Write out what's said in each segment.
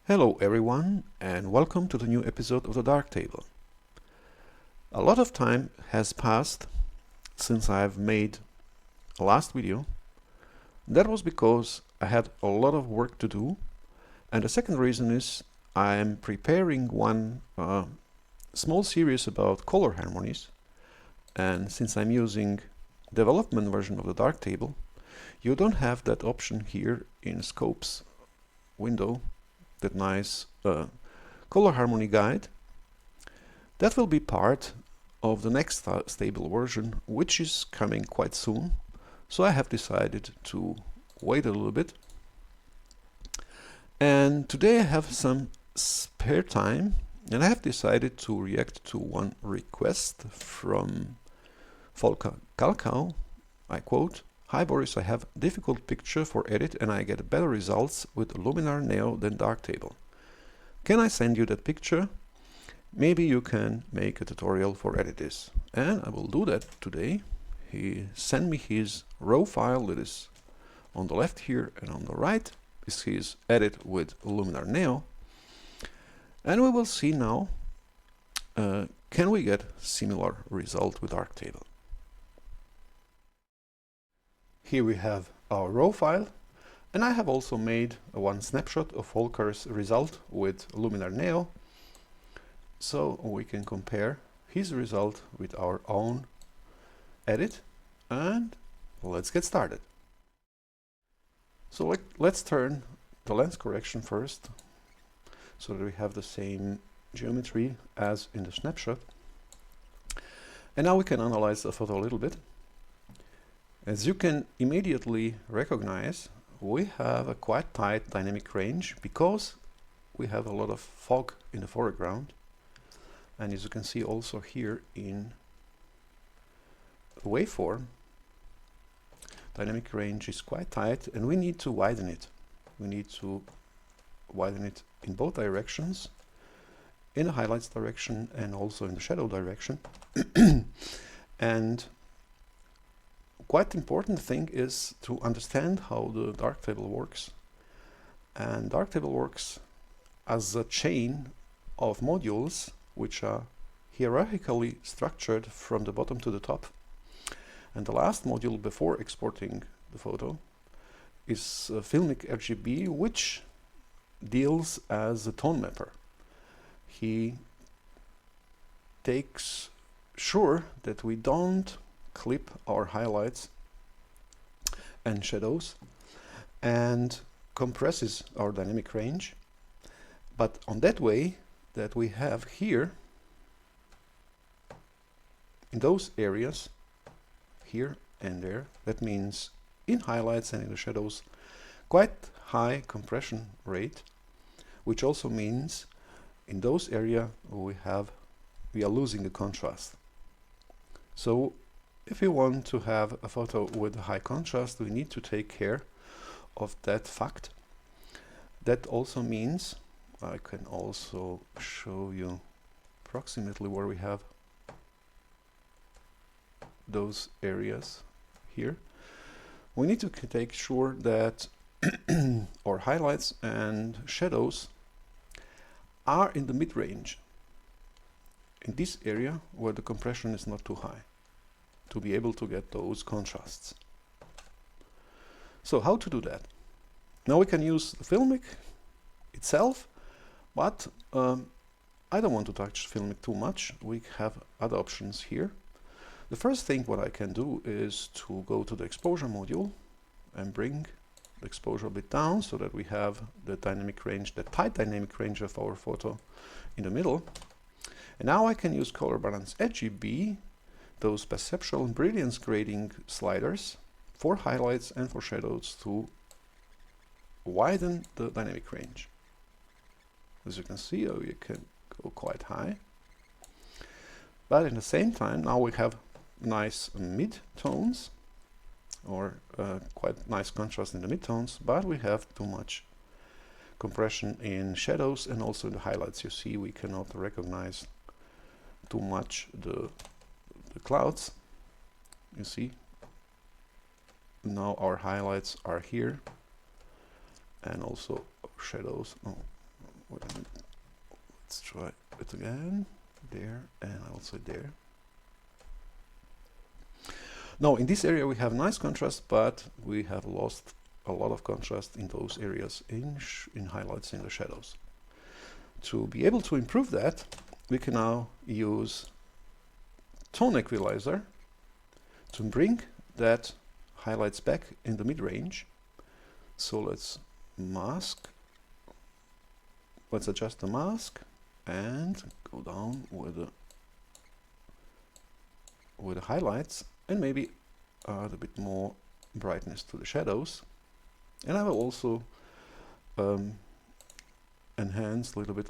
Hello everyone and welcome to the new episode of the Darktable. A lot of time has passed since I've made a last video. That was because I had a lot of work to do, and the second reason is I am preparing one small series about color harmonies, and since I'm using development version of the Darktable, you don't have that option here in Scopes window, that nice color harmony guide. That will be part of the next stable version, which is coming quite soon. So I have decided to wait a little bit. And today I have some spare time, and I have decided to react to one request from Volker Kalkau. I quote, "Hi Boris, I have difficult picture for edit and I get better results with Luminar Neo than Darktable. Can I send you that picture? Maybe you can make a tutorial for edit this." And I will do that today. He sent me his raw file that is on the left here, and on the right is his edit with Luminar Neo. And we will see now, can we get similar result with Darktable. Here we have our raw file, and I have also made one snapshot of Volker's result with Luminar Neo, so we can compare his result with our own edit, and let's get started. So let's turn the lens correction first, so that we have the same geometry as in the snapshot. And now we can analyze the photo a little bit. As you can immediately recognize, we have a quite tight dynamic range because we have a lot of fog in the foreground. And as you can see also here in the waveform, dynamic range is quite tight and we need to widen it. We need to widen it in both directions, in the highlights direction and also in the shadow direction. And quite important thing is to understand how the Darktable works. And Darktable works as a chain of modules which are hierarchically structured from the bottom to the top. And the last module before exporting the photo is Filmic RGB, which deals as a tone mapper. He takes sure that we don't clip our highlights and shadows and compresses our dynamic range, but on that way that we have here in those areas here and there, that means in highlights and in the shadows, quite high compression rate, which also means in those areas we are losing the contrast. So if we want to have a photo with high contrast, we need to take care of that fact. That also means, I can also show you approximately where we have those areas here. We need to take sure that our highlights and shadows are in the mid-range, in this area where the compression is not too high, to be able to get those contrasts. So how to do that? Now we can use the Filmic itself, but I don't want to touch Filmic too much. We have other options here. The first thing what I can do is to go to the exposure module and bring the exposure a bit down so that we have the dynamic range, the tight dynamic range of our photo in the middle. And now I can use color balance RGB, those perceptual and brilliance grading sliders for highlights and for shadows to widen the dynamic range. As you can see, you can go quite high. But at the same time, now we have nice mid-tones, or quite nice contrast in the mid-tones, but we have too much compression in shadows and also in the highlights. You see, we cannot recognize too much the clouds. You see, now our highlights are here and also shadows. Oh, let's try it again. There, and also there. Now in this area we have nice contrast, but we have lost a lot of contrast in those areas in highlights in the shadows. To be able to improve that, we can now use tone equalizer to bring that highlights back in the mid-range. So let's adjust the mask and go down with the highlights, and maybe add a bit more brightness to the shadows. And I will also enhance a little bit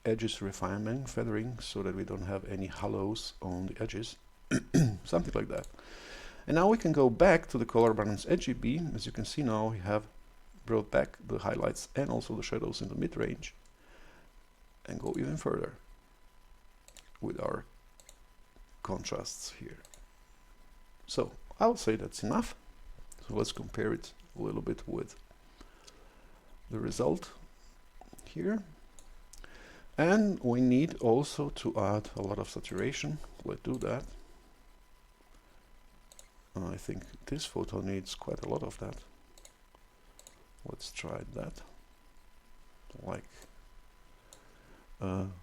edges refinement, feathering, so that we don't have any hollows on the edges. Something like that. And now we can go back to the color balance RGB. As you can see now, we have brought back the highlights and also the shadows in the mid-range, and go even further with our contrasts here. So I would say that's enough. So let's compare it a little bit with the result here. And we need also to add a lot of saturation. Let's do that. I think this photo needs quite a lot of that. Let's try that. Like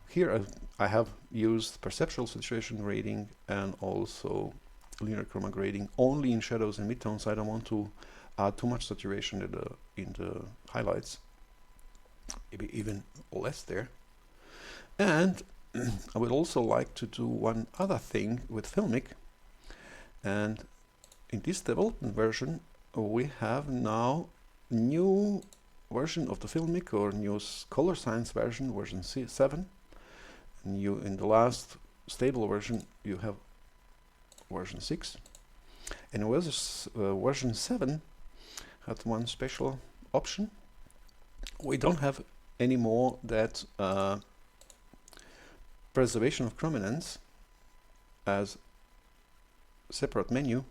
here I have used perceptual saturation grading and also linear chroma grading only in shadows and midtones. I don't want to add too much saturation in the highlights, maybe even less there. And I would also like to do one other thing with Filmic. And in this development version, we have now new version of the Filmic, or new color science version 7. And in the last stable version you have version 6. And version 7 had one special option. We don't have anymore that preservation of chrominance as separate menu,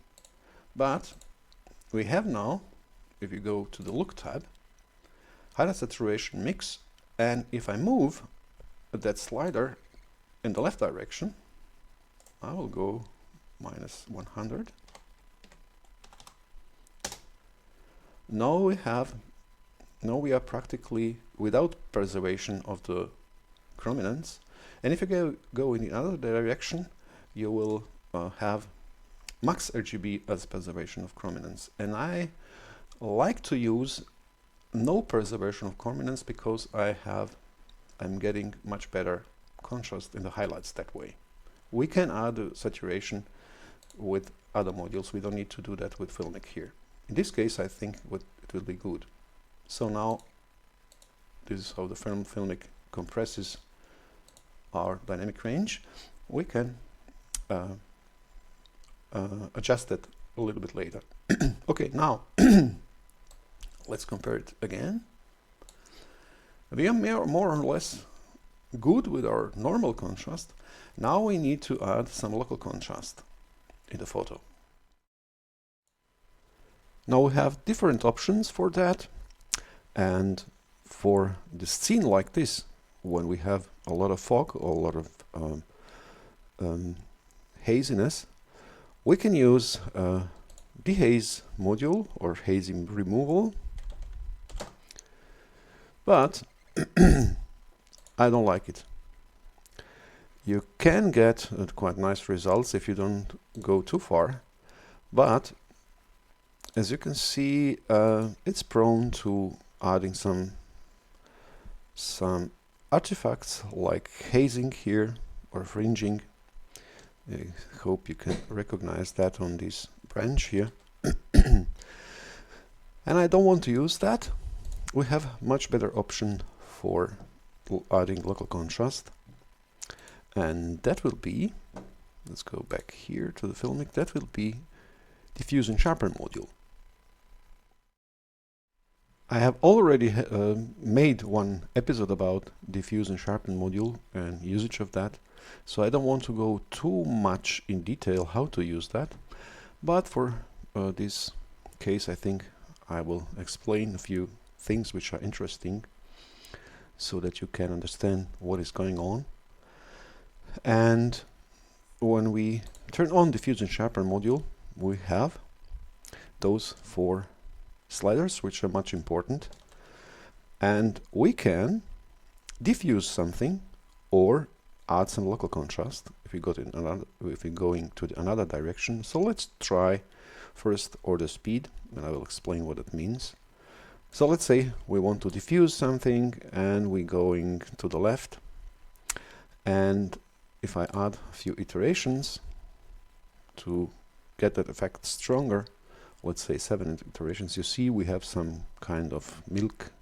but we have now, if you go to the Look tab, highlight saturation mix, and if I move that slider in the left direction, I will go -100. Now we are practically without preservation of the chrominance, and if you go in the other direction, you will have max RGB as preservation of chrominance. And I like to use no preservation of chrominance because I'm getting much better contrast in the highlights that way. We can add saturation with other modules. We don't need to do that with Filmic here. In this case, I think it will be good. So now this is how the Filmic compresses our dynamic range. We can adjust it a little bit later. Okay, now let's compare it again. We are more or less good with our normal contrast. Now we need to add some local contrast in the photo. Now we have different options for that, and for the scene like this, when we have a lot of fog or a lot of haziness, we can use dehaze module or haze removal, but I don't like it. You can get quite nice results if you don't go too far, but as you can see, it's prone to adding some artifacts like hazing here or fringing. I hope you can recognize that on this branch here. And I don't want to use that. We have much better option for adding local contrast, and that will be, let's go back here to the Filmic, that will be diffuse and sharpen module. I have already made one episode about diffuse and sharpen module and usage of that, so I don't want to go too much in detail how to use that, but for this case I think I will explain a few things which are interesting. so that you can understand what is going on. And when we turn on diffuse and sharpen module, we have those 4 sliders, which are much important. And we can diffuse something or add some local contrast if we if we going to another direction. So let's try first order speed, and I will explain what it means. So let's say we want to diffuse something and we're going to the left, and if I add a few iterations to get that effect stronger, let's say 7 iterations, you see we have some kind of milk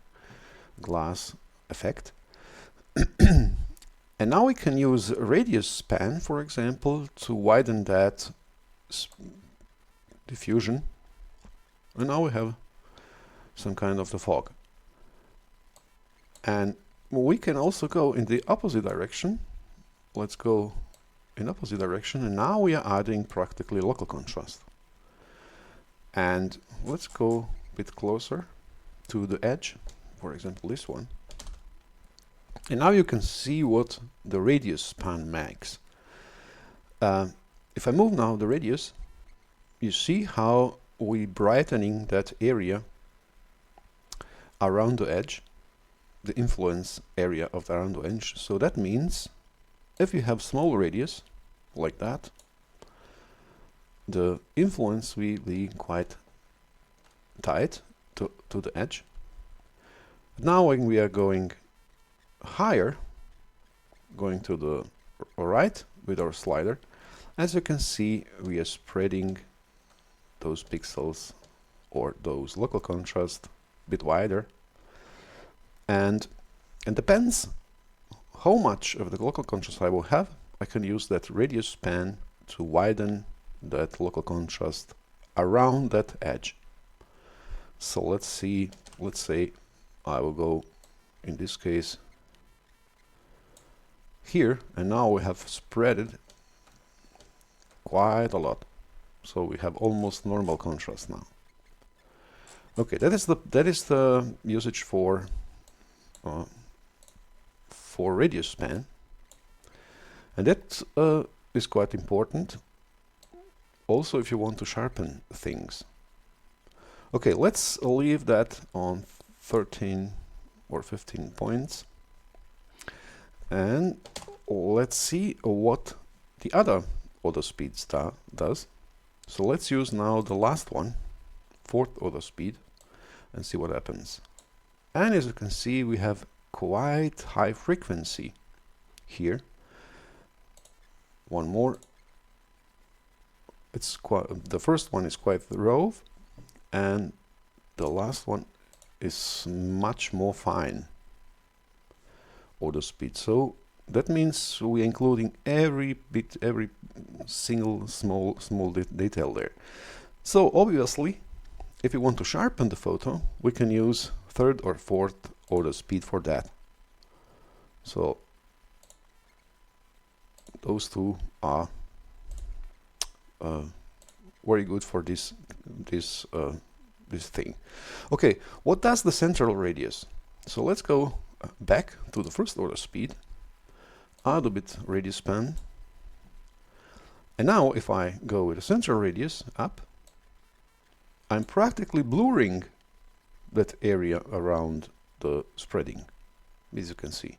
glass effect. And now we can use radius span, for example, to widen that diffusion, and now we have some kind of the fog. And we can also go in the opposite direction. Let's go in opposite direction, and now we are adding practically local contrast. And let's go a bit closer to the edge, for example this one. And now you can see what the radius span makes. If I move now the radius, you see how we brightening that area around the edge, the influence area of around the edge. So that means if you have small radius like that, the influence will be quite tight to the edge. Now when we are going higher, going to the right with our slider, as you can see, we are spreading those pixels or those local contrast a bit wider, and it depends how much of the local contrast I will have. I can use that radius span to widen that local contrast around that edge. So let's see, let's say I will go in this case here, and now we have spread it quite a lot, so we have almost normal contrast now. Okay, that is the usage for radius span, and that is quite important also if you want to sharpen things. Okay, let's leave that on 13 or 15 points, and let's see what the other order speed does. So let's use now the last one, 4th order speed, and see what happens. And as you can see, we have quite high frequency here. One more. It's the first one is quite raw, and the last one is much more fine order speed. So that means we're including every single small detail there. So obviously, if you want to sharpen the photo, we can use 3rd or 4th order speed for that. So those two are very good for this thing. Okay, what does the central radius? So let's go back to the 1st order speed, add a bit radius span, and now if I go with the central radius up, I'm practically blurring that area around the spreading, as you can see.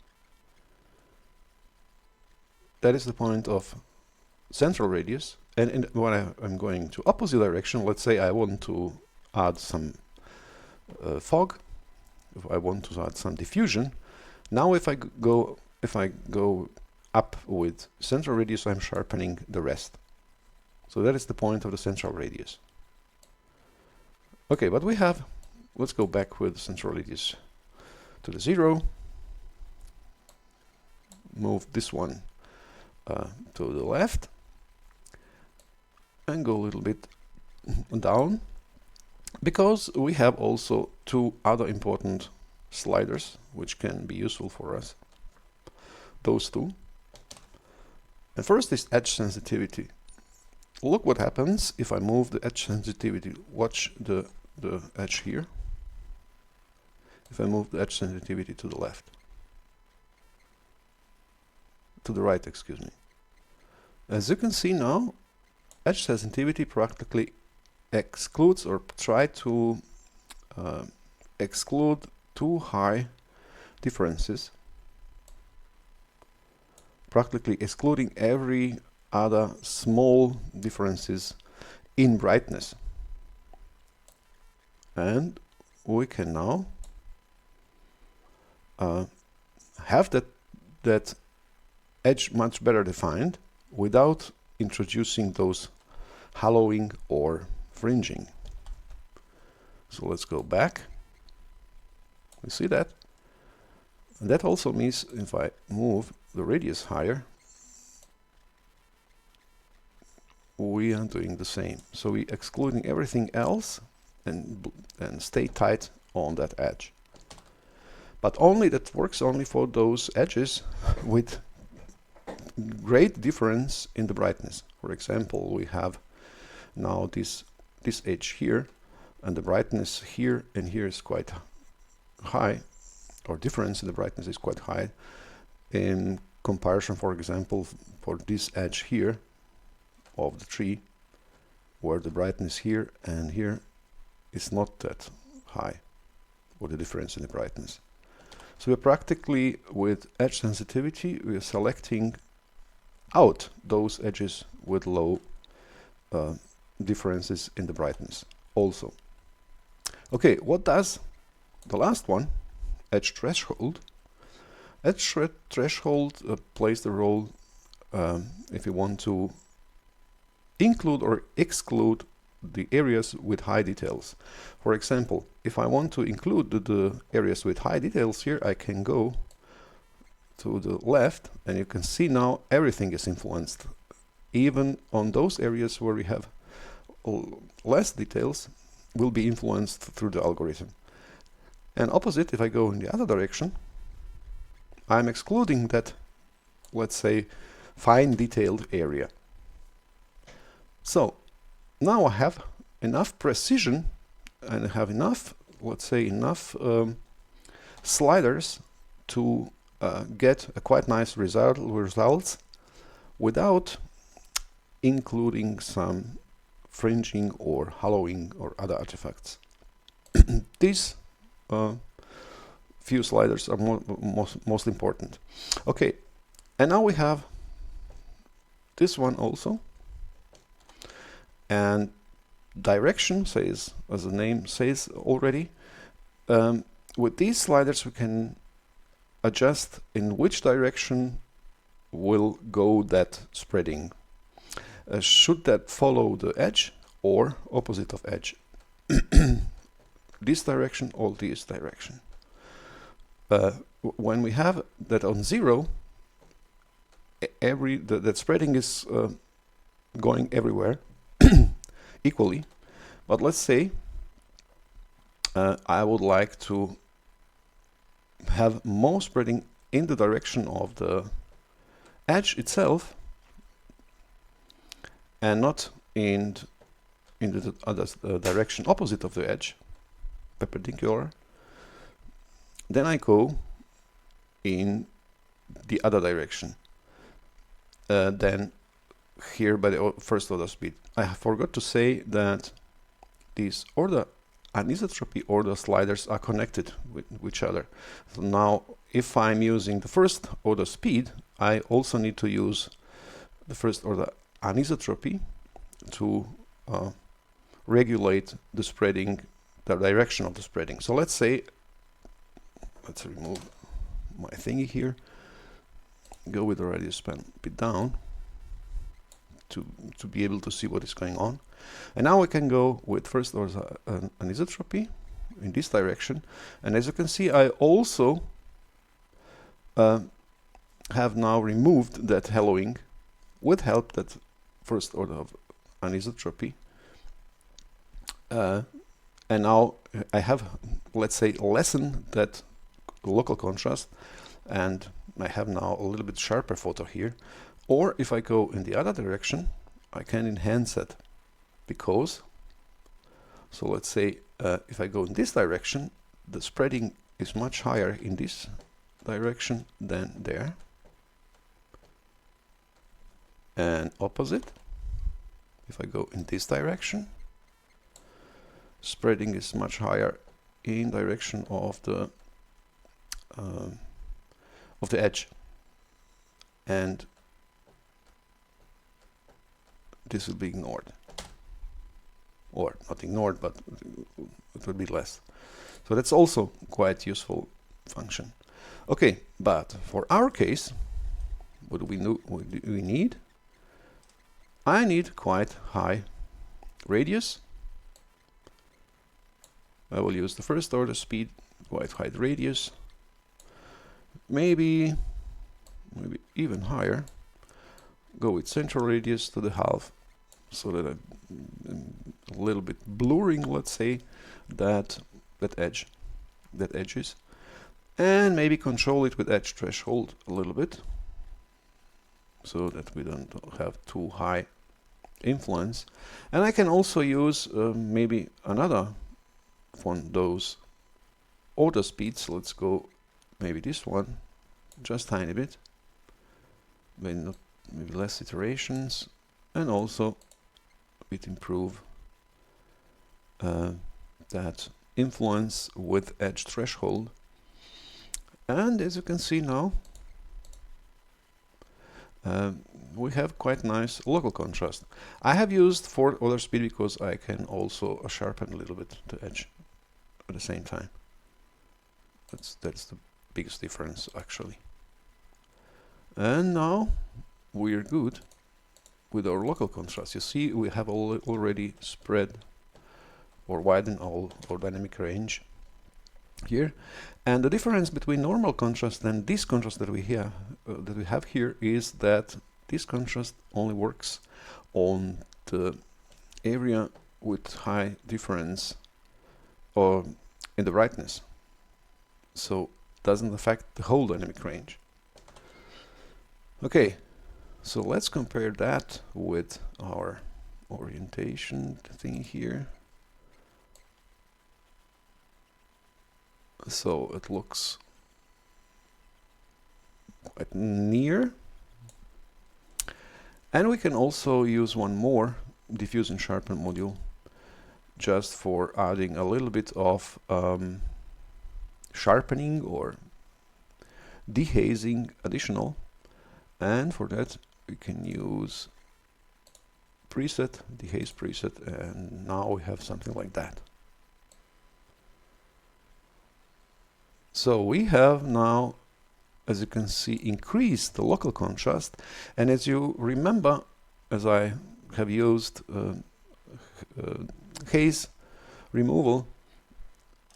That is the point of central radius. And when I'm going to opposite direction, let's say I want to add some fog, if I want to add some diffusion. Now if I go up with central radius, I'm sharpening the rest. So that is the point of the central radius. Okay, but we have, let's go back with central radius to the 0. Move this one to the left, and go a little bit down, because we have also 2 other important sliders which can be useful for us. Those 2. And first is edge sensitivity. Look what happens if I move the edge sensitivity. Watch the edge here. If I move the edge sensitivity to the left, to the right, excuse me. As you can see now, edge sensitivity practically excludes or try to exclude too high differences, practically excluding every other small differences in brightness. And we can now have that edge much better defined without introducing those hallowing or fringing. So let's go back. We see that. And that also means if I move the radius higher, we are doing the same. So we excluding everything else and stay tight on that edge. But only that works only for those edges with great difference in the brightness. For example, we have now this edge here, and the brightness here and here is quite high, or difference in the brightness is quite high in comparison, for example, for this edge here of the tree, where the brightness here and here is not that high, or the difference in the brightness. So we're practically, with edge sensitivity, we are selecting out those edges with low differences in the brightness also. Okay, what does the last one, edge threshold? Edge threshold plays the role if you want to include or exclude the areas with high details. For example, if I want to include the areas with high details here, I can go to the left, and you can see now everything is influenced. Even on those areas where we have less details will be influenced through the algorithm. And opposite, if I go in the other direction, I'm excluding that, let's say, fine detailed area. So now I have enough precision and I have enough, let's say, enough sliders to get a quite nice results without including some fringing or hollowing or other artifacts. These few sliders are most important. Okay, and now we have this one also. And direction says, as the name says already, with these sliders we can adjust in which direction will go that spreading. Should that follow the edge or opposite of edge? This direction or this direction? When we have that on 0, that spreading is going everywhere equally. But let's say I would like to have more spreading in the direction of the edge itself and not in the other direction opposite of the edge, perpendicular. Then I go in the other direction. Then here by the first order speed. I forgot to say that these anisotropy order sliders are connected with each other. So now if I'm using the first order speed, I also need to use the first order anisotropy to regulate the spreading, the direction of the spreading. So let's say, let's remove my thingy here, go with the radius span a bit down to be able to see what is going on. And now we can go with first order anisotropy in this direction. And as you can see, I also have now removed that hallowing with help that first order of anisotropy. And now I have, let's say, lessened that local contrast, and I have now a little bit sharper photo here. Or if I go in the other direction, I can enhance it, because, so let's say if I go in this direction, the spreading is much higher in this direction than there. And opposite, if I go in this direction, spreading is much higher in direction of the edge, and this will be ignored, or not ignored, but it will be less. So that's also quite useful function. Okay, but for our case, what do we need? I need quite high radius. I will use the first order speed, quite high radius, maybe even higher. Go with central radius to the half, so that I'm a little bit blurring, let's say, that edges, and maybe control it with edge threshold a little bit, so that we don't have too high influence. And I can also use maybe another one those order speeds. Let's go maybe this one, just tiny bit, maybe less iterations, and also a bit improve that influence with edge threshold. And as you can see now, we have quite nice local contrast. I have used 4 order speed because I can also sharpen a little bit the edge at the same time. That's the biggest difference actually. And now we're good with our local contrast. You see, we have already spread or widened our dynamic range here. And the difference between normal contrast and this contrast that we have here is that this contrast only works on the area with high difference or in the brightness, so doesn't affect the whole dynamic range. Okay, so let's compare that with our orientation thing here. So it looks quite near. And we can also use one more diffuse and sharpen module just for adding a little bit of sharpening or dehazing additional. And for that we can use preset, dehaze preset, and now we have something like that. So we have now, as you can see, increased the local contrast. And as you remember, as I have used haze removal,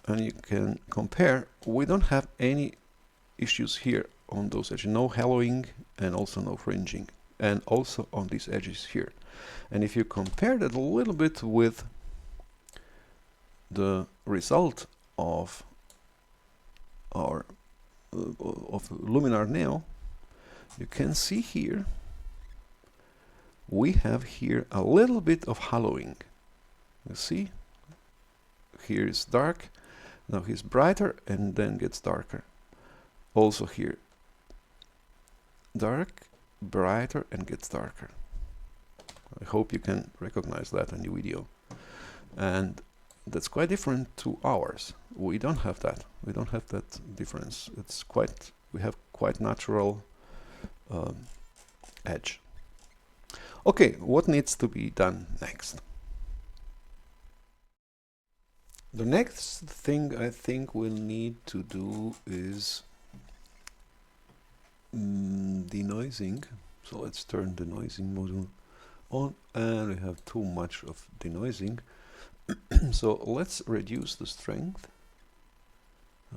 and you can compare, we don't have any issues here on those edges, no haloing and also no fringing, and also on these edges here. And if you compare that a little bit with the result of our of Luminar Neo, you can see here we have here a little bit of haloing. You see, here is dark, now he's brighter and then gets darker. Also here, dark, brighter, and gets darker. I hope you can recognize that in the video. And that's quite different to ours. We don't have that. We don't have that difference. It's quite, we have quite natural edge. Okay, what needs to be done next? The next thing I think we'll need to do is denoising. So let's turn the denoising module on, and we have too much of denoising. So let's reduce the strength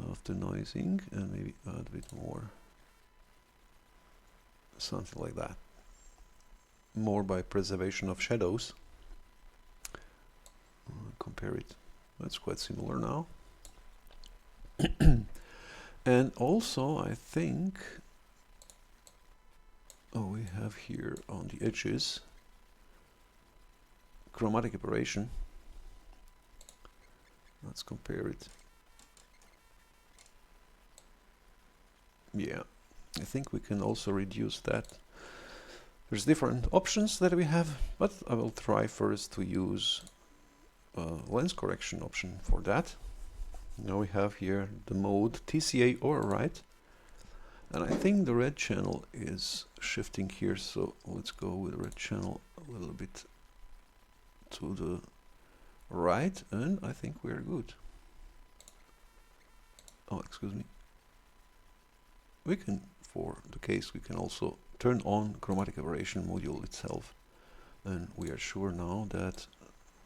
of the denoising and maybe add a bit more, something like that, more by preservation of shadows. Compare it, that's quite similar now. And also I think we have here on the edges chromatic aberration. Let's compare it. Yeah, I think we can also reduce that There's different options that we have, but I will try first to use lens correction option for that. Now we have here the mode TCA override, and I think the red channel is shifting here, so let's go with the red channel a little bit to the right, and I think we're good. Oh, excuse me. We can, for the case, we can also turn on chromatic aberration module itself, and we are sure now that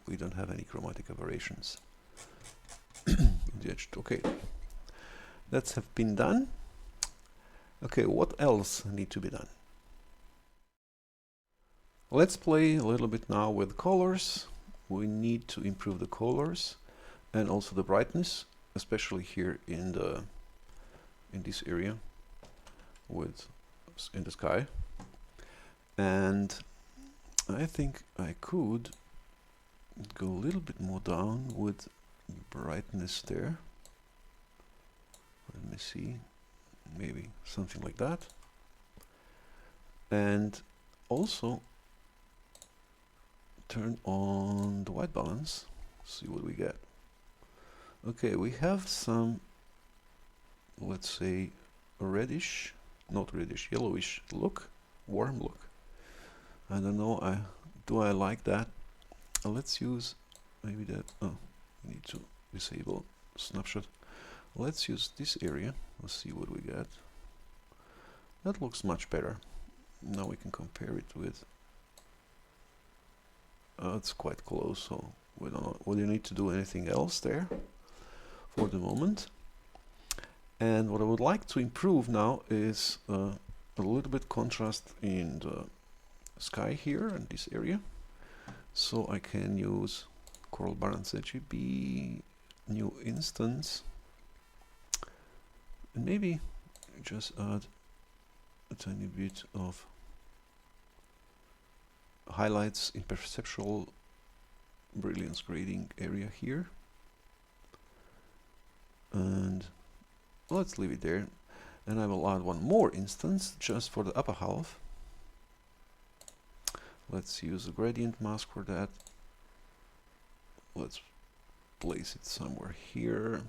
we don't have any chromatic aberrations. Okay, that's have been done. Okay, what else need to be done? Let's play a little bit now with colors. We need to improve the colors and also the brightness, especially here in this area in the sky. And I think I could go a little bit more down with brightness there. Let me see, maybe something like that. And also turn on the white balance, see what we get. Okay, we have some, let's say, reddish, not reddish, yellowish look, warm look. I don't know, do I like that? Let's use maybe that. Oh, we need to disable snapshot. Let's use this area. Let's see what we get. That looks much better. Now we can compare it with. It's quite close, so we don't know. We don't need to do anything else there for the moment. And what I would like to improve now is a little bit contrast in the sky here in this area. So I can use Coral Balance RGB, new instance, and maybe just add a tiny bit of highlights in perceptual brilliance grading area here. And let's leave it there. And I will add one more instance just for the upper half. Let's use a gradient mask for that. Let's place it somewhere here.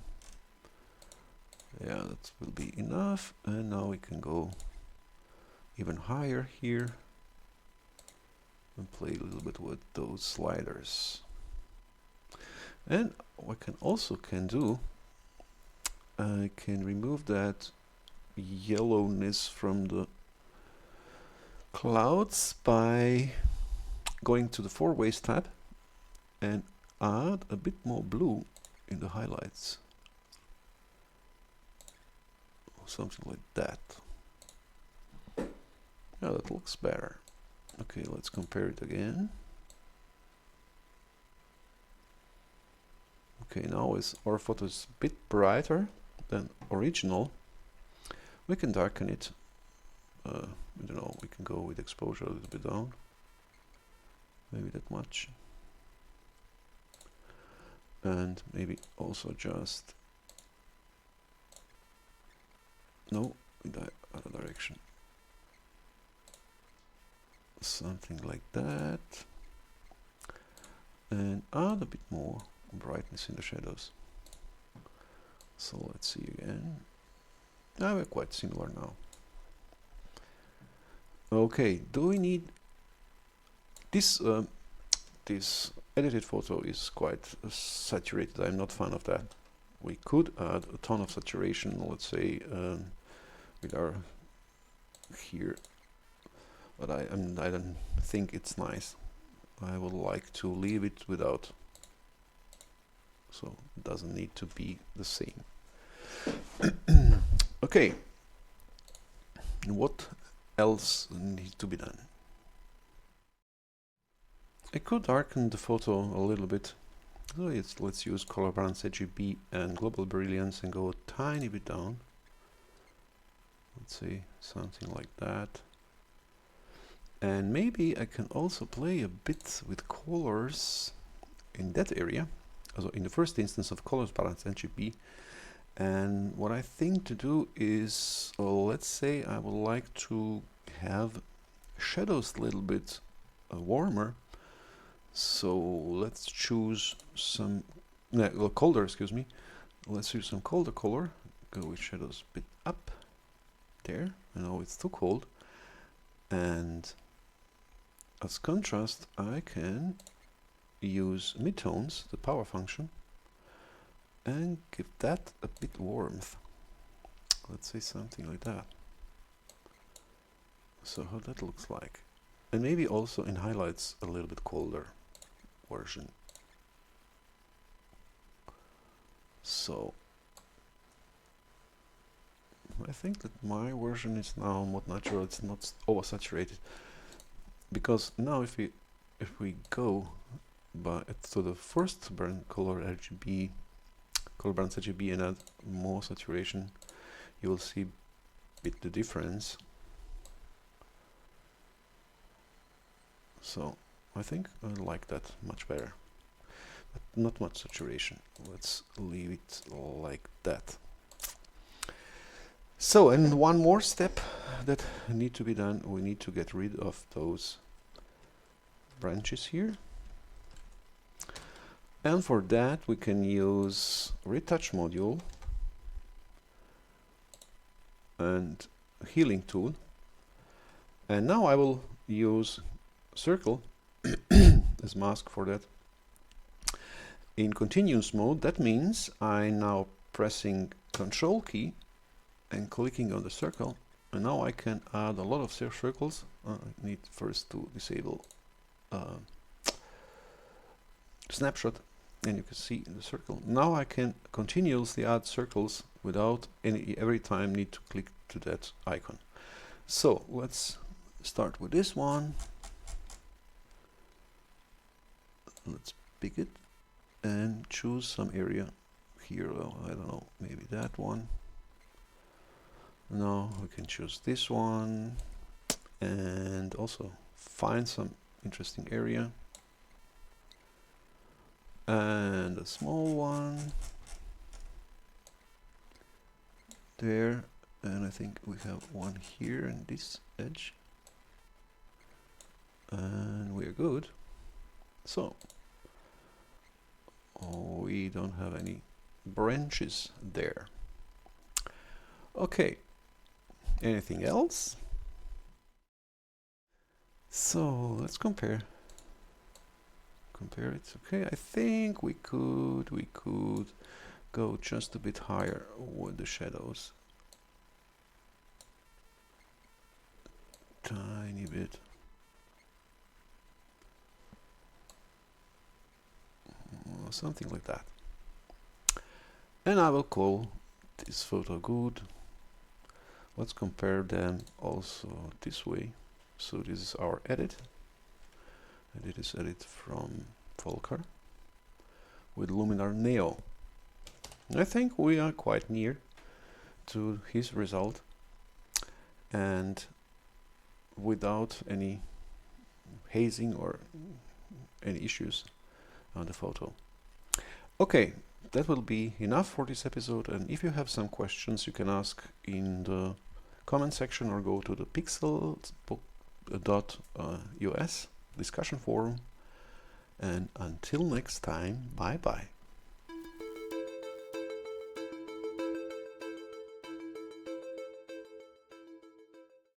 Yeah, that will be enough. And now we can go even higher here and play a little bit with those sliders. And what I also can do, I can remove that yellowness from the clouds by going to the 4 ways tab and add a bit more blue in the highlights. Something like that. Yeah, that looks better. Okay, let's compare it again. Okay, now as our photo is a bit brighter than original, we can darken it. I don't know, we can go with exposure a little bit down. Maybe that much. And maybe also just, no, in the other direction. Something like that. And add a bit more brightness in the shadows. So let's see again. Now we're quite similar now. Okay, do we need this? This edited photo is quite saturated. I'm not a fan of that. We could add a ton of saturation, let's say, with our here, but I don't think it's nice. I would like to leave it without, so it doesn't need to be the same. Okay, what else needs to be done? I could darken the photo a little bit. So let's use color balance RGB and global brilliance and go a tiny bit down. Let's say something like that. And maybe I can also play a bit with colors in that area. Also in the first instance of colors balance RGB. And what I think to do is, let's say I would like to have shadows a little bit warmer. So let's choose some colder, excuse me. Let's use some colder color. Go with shadows a bit up there. I know it's too cold. And as contrast, I can use midtones, the power function, and give that a bit warmth. Let's say something like that. So how that looks like. And maybe also in highlights a little bit colder version. So I think that my version is now more natural, it's not oversaturated. Because now if we go to the first burn color RGB, color balance RGB, and add more saturation, you will see a bit the difference. So I think I like that much better, but not much saturation. Let's leave it like that. So, and one more step that need to be done, we need to get rid of those branches here. And for that we can use retouch module and healing tool. And now I will use circle as mask for that. In continuous mode, that means I now pressing Control key and clicking on the circle, and now I can add a lot of circles. I need first to disable snapshot, and you can see in the circle. Now I can continuously add circles without every time need to click to that icon. So let's start with this one. Let's pick it and choose some area here. Well, I don't know, maybe that one. Now we can choose this one and also find some interesting area and a small one there, and I think we have one here in this edge, and we're good. So we don't have any branches there. Okay, anything else? So let's compare it. Okay, I think we could go just a bit higher with the shadows, tiny bit. Something like that. And I will call this photo good. Let's compare them also this way. So this is our edit, and it is edit from Volker with Luminar Neo. I think we are quite near to his result, and without any hazing or any issues on the photo. Okay, that will be enough for this episode, and if you have some questions you can ask in the comment section or go to the pixel.us discussion forum, and until next time, bye bye.